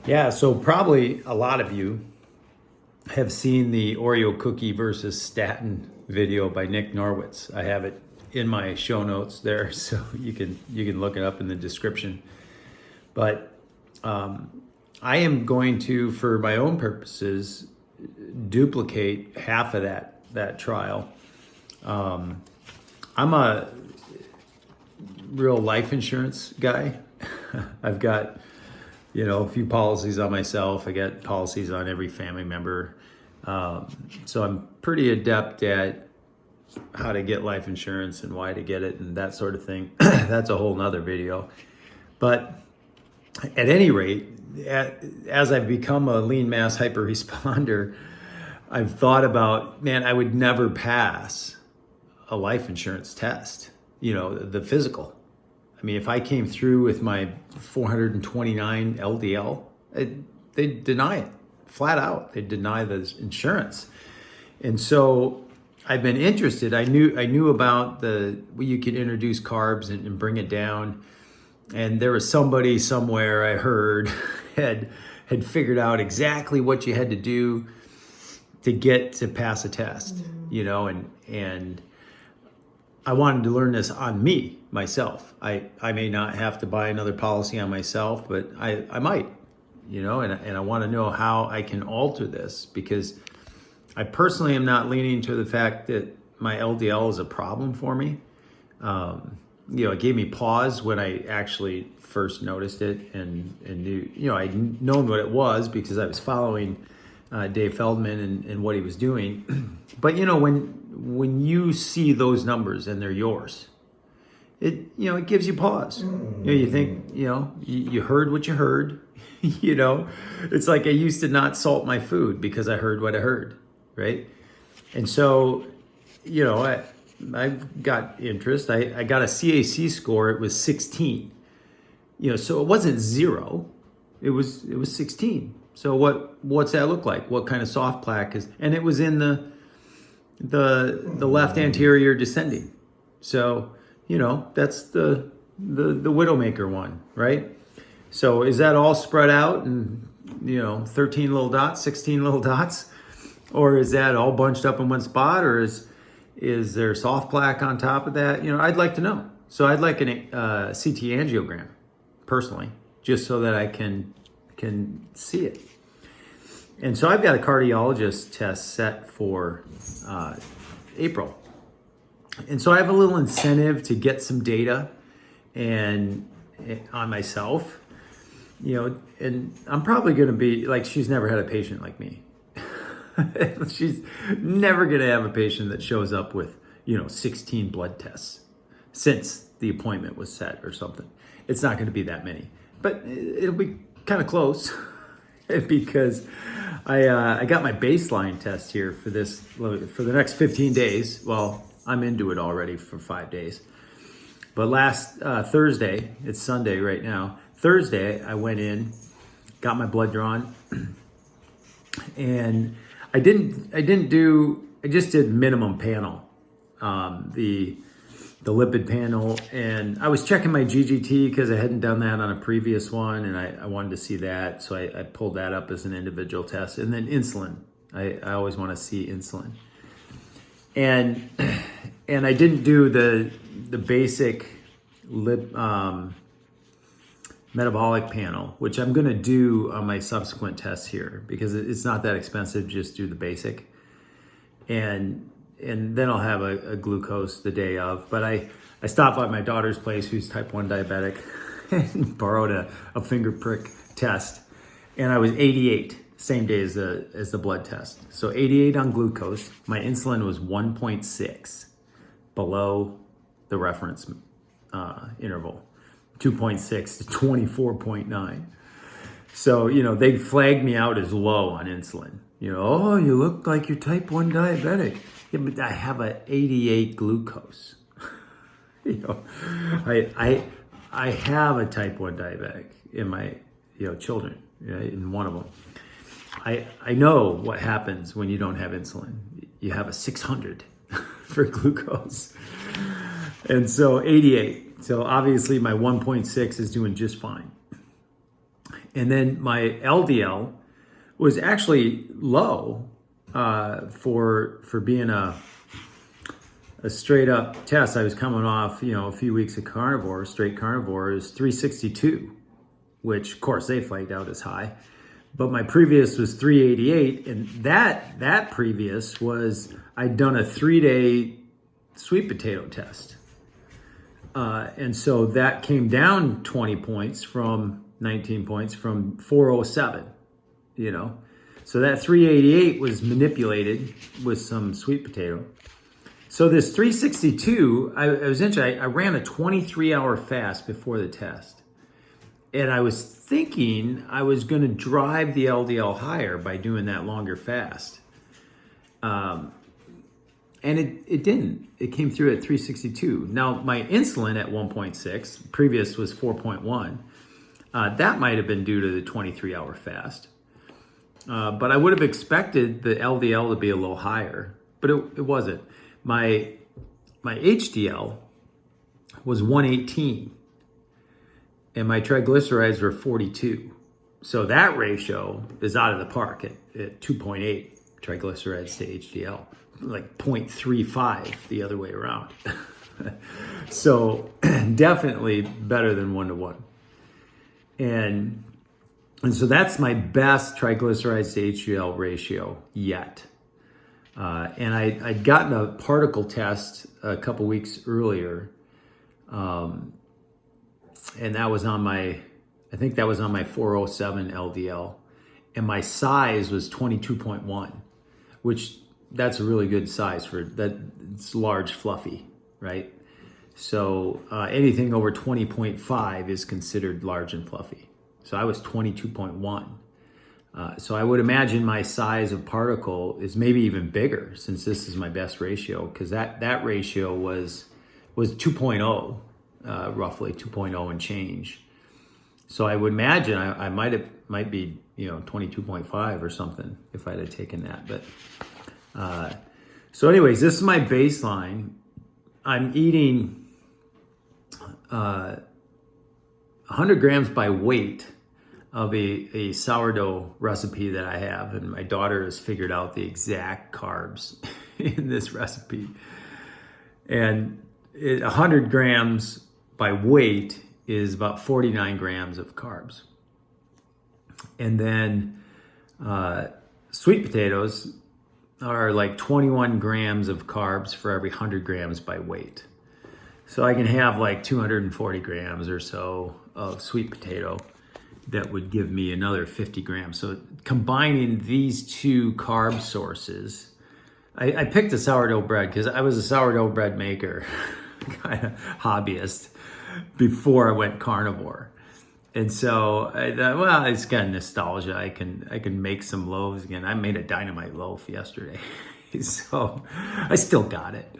Yeah, so probably a lot of you have seen the Oreo cookie versus statin video by Nick Norwitz. I have it in my show notes there, so you can look it up in the description. But I am going to, for my own purposes, duplicate half of that trial. I'm a real life insurance guy. I've got a few policies on myself. I got policies on every family member. So I'm pretty adept at how to get life insurance and why to get it and that sort of thing. That's a whole nother video. But at any rate, as I've become a lean mass hyper responder, I've thought about, man, I would never pass a life insurance test, the physical. I mean, if I came through with my 429 LDL, they'd deny it flat out. They'd deny the insurance. And so I've been interested. I knew about you could introduce carbs and bring it down. And there was somebody somewhere I heard had figured out exactly what you had to do to get to pass a test, and I wanted to learn this on myself. I may not have to buy another policy on myself, but I might, and I want to know how I can alter this, because I personally am not leaning to the fact that my LDL is a problem for me. It gave me pause when I actually first noticed it and knew, I'd known what it was because I was following Dave Feldman and what he was doing. But when you see those numbers and they're yours, it gives you pause. You think, you heard what you heard. It's like I used to not salt my food because I heard what I heard, right? And so, I've got interest. I got a CAC score. It was 16. So it wasn't 0. It was 16. So what's that look like? What kind of soft plaque is? And it was in the left anterior descending. So that's the Widowmaker one, right? So is that all spread out and 13 little dots, 16 little dots, or is that all bunched up in one spot, or is there soft plaque on top of that? I'd like to know. So I'd like a CT angiogram personally, just so that I can see it. And so I've got a cardiologist test set for April. And so I have a little incentive to get some data on myself, and I'm probably going to be like, she's never had a patient like me. She's never going to have a patient that shows up with, 16 blood tests since the appointment was set or something. It's not going to be that many, but it'll be kind of close because I got my baseline test here for the next 15 days. Well, I'm into it already for 5 days. But last Thursday, it's Sunday right now. Thursday, I went in, got my blood drawn, and I just did minimum panel, the lipid panel, and I was checking my GGT because I hadn't done that on a previous one, and I wanted to see that, so I pulled that up as an individual test. And then insulin, I always want to see insulin, and I didn't do the basic metabolic panel, which I'm going to do on my subsequent tests here because it's not that expensive. Just do the basic, and then I'll have a glucose the day of. But I stopped by my daughter's place, who's type 1 diabetic, and borrowed a finger prick test, and I was 88 same day as the blood test. So 88 on glucose. My insulin was 1.6 below the reference interval. 2.6 to 24.9. So, they flagged me out as low on insulin. Oh, you look like you're type 1 diabetic. Yeah, but I have a 88 glucose. I have a type 1 diabetic in my, children, in one of them. I know what happens when you don't have insulin. You have a 600 for glucose. And so 88. So obviously my 1.6 is doing just fine. And then my LDL was actually low for being a straight up test. I was coming off, a few weeks of carnivore, straight carnivore, is 362, which of course they flagged out as high. But my previous was 388, and that previous was I'd done a 3-day sweet potato test. And so that came down 20 points from 19 points from 407, So that 388 was manipulated with some sweet potato. So this 362, I was interested. I ran a 23-hour fast before the test. And I was thinking I was going to drive the LDL higher by doing that longer fast. And it didn't. It came through at 362. Now, my insulin at 1.6, previous was 4.1. That might have been due to the 23-hour fast. But I would have expected the LDL to be a little higher, but it wasn't. My HDL was 118. And my triglycerides were 42. So that ratio is out of the park at 2.8 triglycerides to HDL, like 0.35 the other way around. So definitely better than 1-to-1. And so that's my best triglycerides to HDL ratio yet. And I'd gotten a particle test a couple weeks earlier. And that was on I think that was on my 407 LDL. And my size was 22.1, which that's a really good size for that. It's large, fluffy, right? So anything over 20.5 is considered large and fluffy. So I was 22.1. So I would imagine my size of particle is maybe even bigger since this is my best ratio, because that ratio was 2.0. Roughly 2.0 and change. So I would imagine I might be 22.5 or something if I'd have taken that. But so anyways, this is my baseline. I'm eating 100 grams by weight of a sourdough recipe that I have, and my daughter has figured out the exact carbs in this recipe. And 100 grams by weight is about 49 grams of carbs. And then sweet potatoes are like 21 grams of carbs for every 100 grams by weight. So I can have like 240 grams or so of sweet potato that would give me another 50 grams. So combining these two carb sources, I picked a sourdough bread because I was a sourdough bread maker, kind of hobbyist, before I went carnivore. And so I thought, well, it's kind of nostalgia. I can make some loaves again. I made a dynamite loaf yesterday. So I still got it.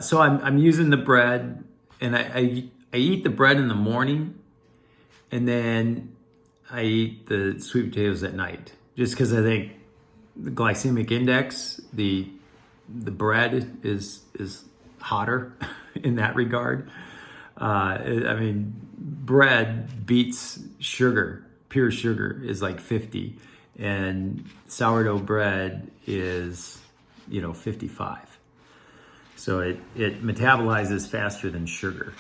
So I'm using the bread, and I eat the bread in the morning, and then I eat the sweet potatoes at night, just because I think the glycemic index, the bread is hotter in that regard. Bread beats sugar. Pure sugar is like 50, and sourdough bread is 55. So it metabolizes faster than sugar.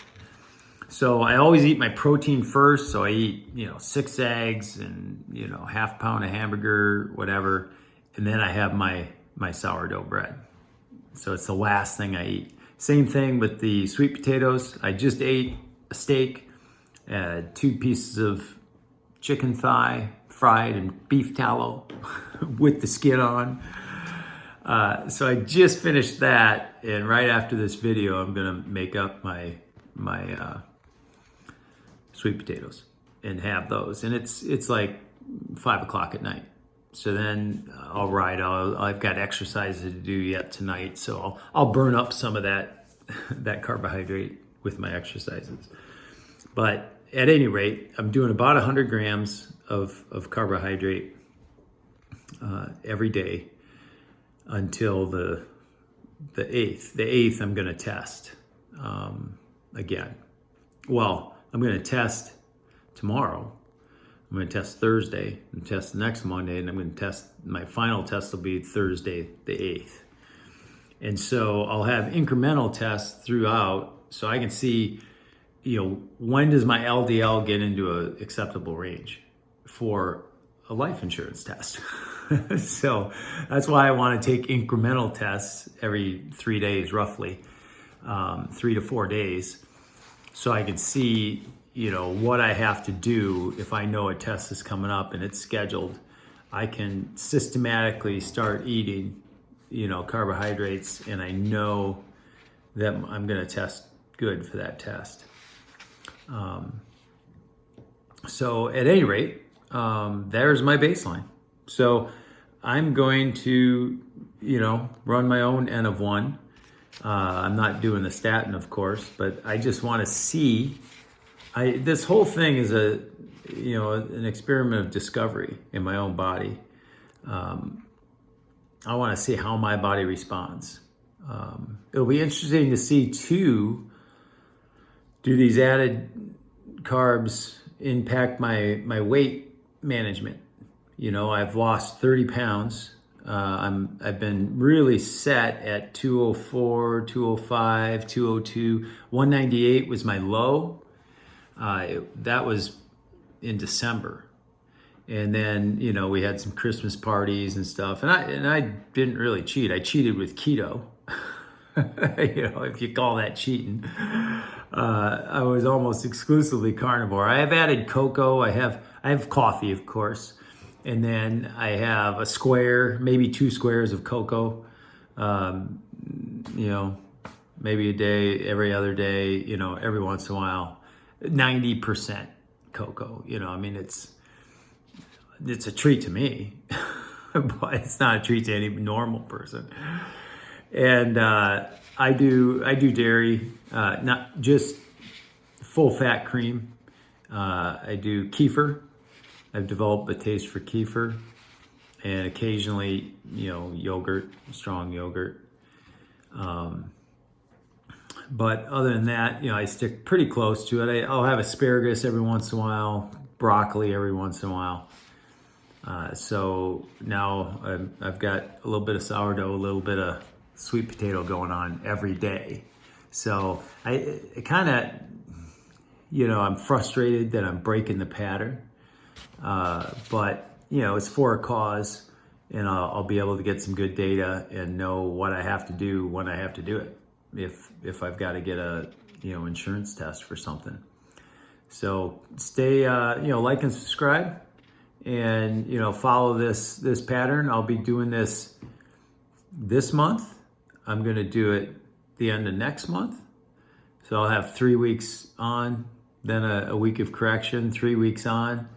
So I always eat my protein first. So I eat 6 eggs and half pound of hamburger, whatever, and then I have my sourdough bread. So it's the last thing I eat. Same thing with the sweet potatoes. I just ate a steak, 2 pieces of chicken thigh fried in beef tallow with the skin on. So I just finished that, and right after this video, I'm gonna make up my sweet potatoes and have those. And it's like 5 o'clock at night. So then I've got exercises to do yet tonight. So I'll burn up some of that carbohydrate with my exercises. But at any rate, I'm doing about 100 grams of carbohydrate every day until the 8th. The 8th I'm going to test again. Well, I'm going to test tomorrow. I'm going to test Thursday and test next Monday, and I'm going to test, my final test will be Thursday the 8th. And so I'll have incremental tests throughout so I can see, when does my LDL get into an acceptable range for a life insurance test. So that's why I want to take incremental tests every 3 days, roughly, 3 to 4 days, so I can see, what I have to do if I know a test is coming up and it's scheduled. I can systematically start eating, carbohydrates, and I know that I'm going to test good for that test. So at any rate, there's my baseline. So I'm going to, run my own N of 1. I'm not doing the statin, of course, but I just want to see. This whole thing is an experiment of discovery in my own body. I want to see how my body responds. It'll be interesting to see too, do these added carbs impact my weight management? I've lost 30 pounds. I've been really set at 204, 205, 202. 198 was my low. That was in December. And then, we had some Christmas parties and stuff. And I didn't really cheat. I cheated with keto. If you call that cheating. I was almost exclusively carnivore. I have added cocoa. I have coffee, of course. And then I have a square, maybe 2 squares of cocoa, maybe a day, every other day, every once in a while, 90% cocoa. It's a treat to me, but it's not a treat to any normal person. And I do dairy, not just full fat cream. I do kefir. I've developed a taste for kefir, and occasionally, yogurt, strong yogurt. But other than that, I stick pretty close to it. I'll have asparagus every once in a while, broccoli every once in a while. So now I've got a little bit of sourdough, a little bit of sweet potato going on every day. So I kind of, I'm frustrated that I'm breaking the pattern. But it's for a cause, and I'll be able to get some good data and know what I have to do when I have to do it. If I've got to get a, insurance test for something. So stay, like and subscribe, and, follow this pattern. I'll be doing this month. I'm going to do it the end of next month. So I'll have 3 weeks on, then a week of correction, 3 weeks on,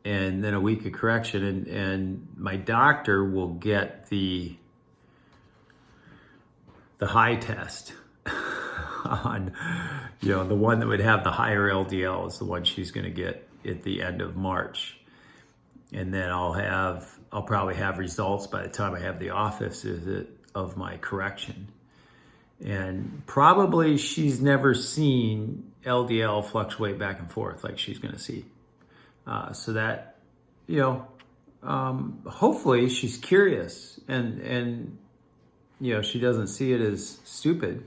and then a week of correction, and my doctor will get the high test on, the one that would have the higher LDL is the one she's going to get at the end of March. And then I'll probably have results by the time I have the office visit of my correction. And probably she's never seen LDL fluctuate back and forth like she's going to see. So that, hopefully she's curious and she doesn't see it as stupid.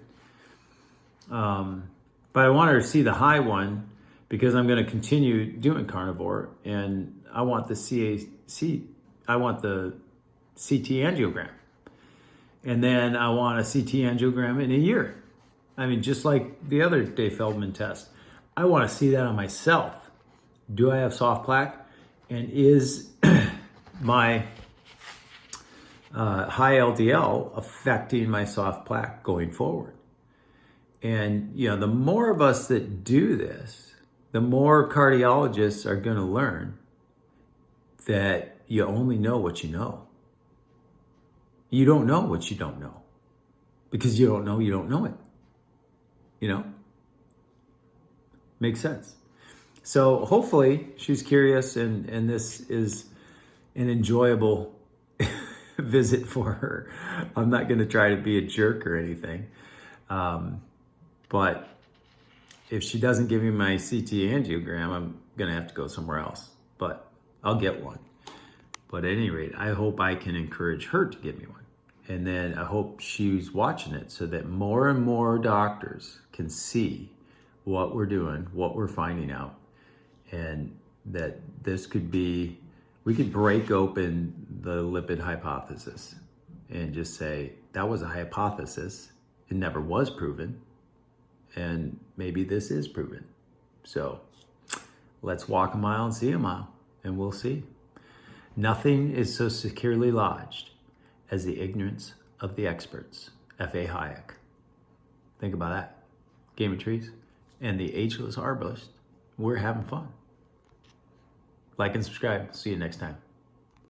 But I want her to see the high one because I'm going to continue doing carnivore, and I want the CT angiogram. And then I want a CT angiogram in a year. Just like the other Dave Feldman test. I want to see that on myself. Do I have soft plaque? And is my high LDL affecting my soft plaque going forward? And, the more of us that do this, the more cardiologists are going to learn that you only know what you know. You don't know what you don't know because you don't know it. Makes sense. So hopefully she's curious and this is an enjoyable visit for her. I'm not going to try to be a jerk or anything. But if she doesn't give me my CT angiogram, gonna have to go somewhere else, but I'll get one. But at any rate, I hope I can encourage her to get me one. And then I hope she's watching it so that more and more doctors can see what we're doing, what we're finding out, and that this could be, we could break open the lipid hypothesis and just say, that was a hypothesis. It never was proven. And maybe this is proven. So let's walk a mile and see a mile, and we'll see. Nothing is so securely lodged as the ignorance of the experts. F.A. Hayek. Think about that. Game of Trees. And the ageless arborist. We're having fun. Like and subscribe. See you next time.